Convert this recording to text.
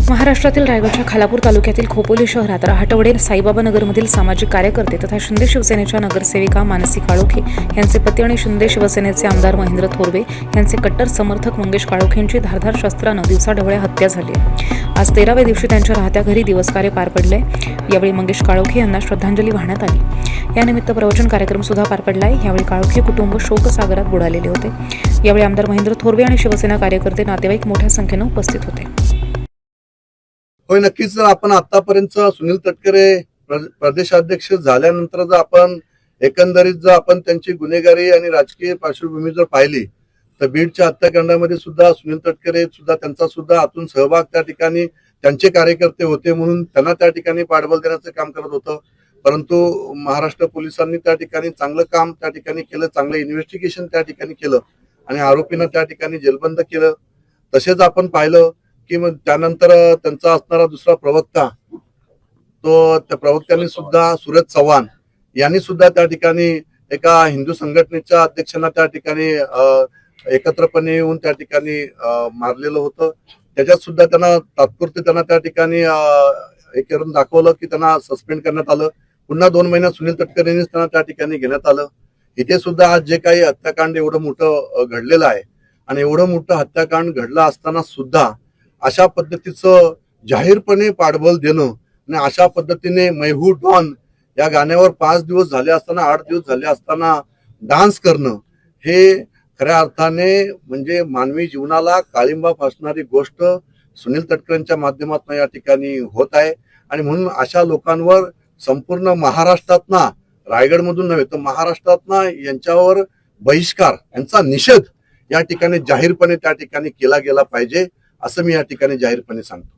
महाराष्ट्रातील रायगडच्या खालापूर तालुक्यातील खोपोली शहरात रहाटवडे साईबाबा नगरमधील सामाजिक कार्यकर्ते तथा शिंदे शिवसेनेच्या नगरसेविका मानसी काळोखे यांचे पती आणि शिंदे शिवसेनेचे आमदार महेंद्र थोरवे यांचे कट्टर समर्थक मंगेश काळोखेंची धारदार शस्त्रानं दिवसाढवळ्या हत्या झाली। आज 13व्या दिवशी त्यांच्या राहत्या घरी दिवसकार्य पार पडले। यावेळी मंगेश काळोखे यांना श्रद्धांजली वाहण्यात आली। यानिमित्त प्रवचन कार्यक्रम सुद्धा पार पडलाय। यावेळी काळोखे कुटुंब शोकसागरात बुडालेले होते। यावेळी आमदार महेंद्र थोरवे आणि शिवसेना कार्यकर्ते नातेवाईक मोठ्या संख्येने उपस्थित होते। होय, नक्कीच। जर आपण आतापर्यंत सुनील तटकरे प्रदेशाध्यक्ष झाल्यानंतर जर आपण एकंदरीत जर आपण त्यांची गुन्हेगारी आणि राजकीय पार्श्वभूमी जर पाहिली तर बीडच्या हत्याकांडामध्ये सुद्धा सुनील तटकरे सुद्धा त्यांचा सुद्धा आतून सहभाग त्या ठिकाणी त्यांचे कार्यकर्ते होते म्हणून त्यांना त्या ठिकाणी पाठबळ देण्याचं काम करत होतं। परंतु महाराष्ट्र पोलिसांनी त्या ठिकाणी चांगलं काम त्या ठिकाणी केलं, चांगलं इन्व्हेस्टिगेशन त्या ठिकाणी केलं आणि आरोपींना त्या ठिकाणी जेलबंद केलं। तसेच आपण पाहिलं की मग त्यानंतर त्यांचा असणारा दुसरा प्रवक्ता तो त्या प्रवक्त्यांनी सुद्धा सूरज चव्हाण यांनी सुद्धा त्या ठिकाणी एका हिंदू संघटनेच्या अध्यक्षांना त्या ठिकाणी एकत्रपणे येऊन त्या ठिकाणी मारलेलं होतं। त्याच्यात सुद्धा त्यांना तात्पुरते त्यांना त्या ठिकाणी हे करून दाखवलं की त्यांना सस्पेंड करण्यात आलं। पुन्हा 2 महिन्यात सुनील तटकरे यांनी त्यांना त्या ठिकाणी घेण्यात आलं। इथे सुद्धा आज जे काही हत्याकांड एवढं मोठं घडलेलं आहे आणि एवढं मोठं हत्याकांड घडलं असताना सुद्धा अशा पद्धतीचं जाहीरपणे पाठबळ देणं आणि अशा पद्धतीने मैं हूं डॉन या गाण्यावर 5 दिवस झाले असताना 8 दिवस झाले असताना डान्स करणं हे खऱ्या अर्थाने म्हणजे मानवी जीवनाला काळिंबा फासणारी गोष्ट सुनील तटकरेंच्या माध्यमातून या ठिकाणी होत आहे। आणि म्हणून अशा लोकांवर संपूर्ण महाराष्ट्रातना, रायगडमधून नव्हे तर महाराष्ट्रातना यांच्यावर बहिष्कार, यांचा निषेध या ठिकाणी जाहीरपणे त्या ठिकाणी केला गेला पाहिजे असं मी या ठिकाणी जाहीरपणे सांगतो।